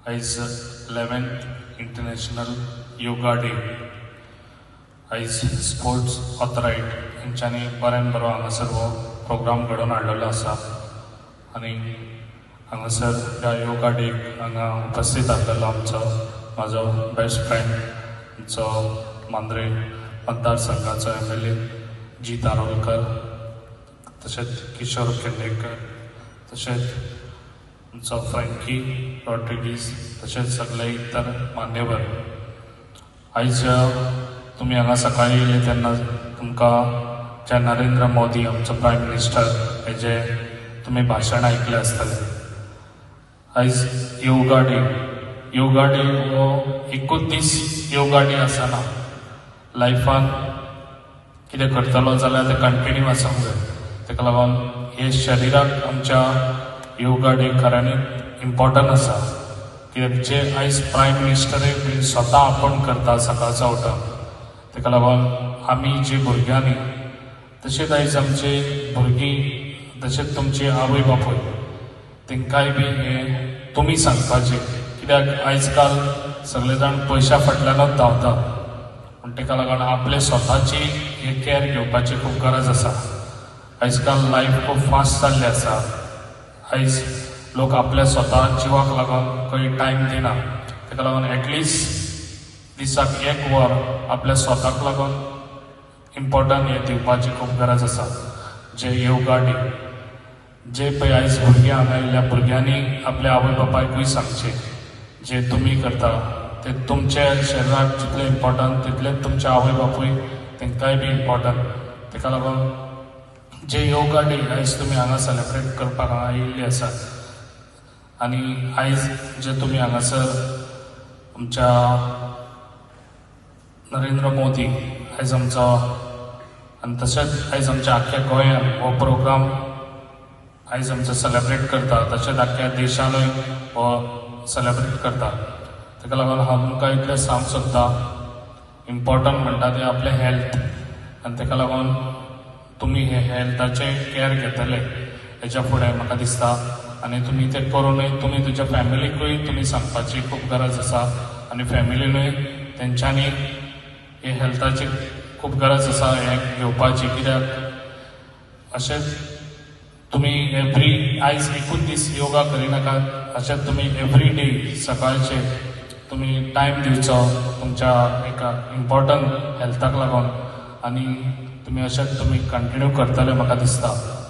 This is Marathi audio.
आयज 11th इंटरनॅशनल योगा डे। आयज स्पोर्ट्स ऑथरायट हेंच्यांनी बऱ्यान बरो हांगासर हो प्रोग्राम घडोवन हाडलेलो आसा आनी हांगासर ह्या योगा डेक हांगा उपस्थित आसलेलो म्हाजो बेस्ट फ्रेंड आमचो मांद्रे मतदारसंघाचो MLA जी तारोलकर, तशेंच किशोर केंद्रेकर, तशेंच आमचो फ्रँकी रॉड्रिगीज, तशेंच सगळे इतर मान्यवर। आयज तुमी हांगा सकाळी येयले तेन्ना तुमकां जे नरेंद्र मोदी आमचो प्रायम मिनिस्टर हेजे तुमी भाशण आयकलें आसतलें। आयज योगा डे हो एकूच दीस योगा डे आसना, लायफान कितें करतलो जाल्यार ते कंटिन्यू आसूंक जाय। ताका लागून हे शरिराक आमच्या योगा डे खऱ्यांनी इम्पॉर्टंट आसा, कित्याक जे आयज प्रायम मिनिस्टरूय बी स्वता आपण करता सकाळचो उठोन। ताका लागून आमी जी भुरग्यांनी तशेंच आयज आमचे भुरगीं, तशेंच तुमचे आवय बापूय, तांकांय बी हे तुमी सांगपाचें, कित्याक आयज काल सगळे जाण पयशा फाटल्यानूच धांवता, पूण ताका लागून आपले स्वताची हे कॅर घेवपाची खूब गरज आसा। आयज काल लायफ खूब फास्ट जाल्ली आसा। आयज लोक आपल्या स्वता जिवाक लागून खंय टायम दिना, ताका लागून एटलिस्ट दिसाक 1 वर आपल्या स्वताक लागून इम्पॉर्टंट हे दिवपाची खूब गरज आसा। जे योगा डे, जे पळय आयज भुरगीं हांगा आयिल्ल्या भुरग्यांनी आपल्या आवय बापायकूय सांगचें, जे तुमी करता ते तुमच्या शरिराक जितलें इम्पॉर्टंट तितलेंच तुमच्या आवय बापूय तांकांय बी इम्पॉर्टंट। ताका लागून जे योगा डे आयज तुमी हांगा सेलेब्रेट करपाक हांगा आयिल्ले आसात आनी आयज जे तुमी हांगासर आमच्या नरेंद्र मोदी आयज आमचो आनी तशेंच आयज आमच्या आख्ख्या गोंयांत हो प्रोग्राम आयज आमचो सेलेब्रेट करता, तशेंच आख्ख्या देशानूय हो सेलेब्रेट करता। ताका लागून हांव तुमकां इतलें सांग सोदतां, इम्पॉर्टंट म्हणटा तें आपलें हेल्थ, आनी ताका लागून तुमी हे हेल्थाचे कॅर घेतले हेच्या फुडें म्हाका दिसता, आनी तुमी तें करूनय तुमी तुज्या फॅमिलीकूय तुमी सांगपाची खूब गरज आसा, आनी फॅमिलीनूय तेंच्यांनी हे हेल्थाची खूब गरज आसा हे घेवपाची, कित्याक अशेंच तुमी आयज एकूच दीस योगा करिनाकात, अशेंच तुमी एवरी डे सकाळचे तुमी टायम दिवचो तुमच्या एका इम्पॉर्टंट हेल्थाक लागून, आनी तुमी अशेंच तुमी कंटिन्यू करतले म्हाका दिसता।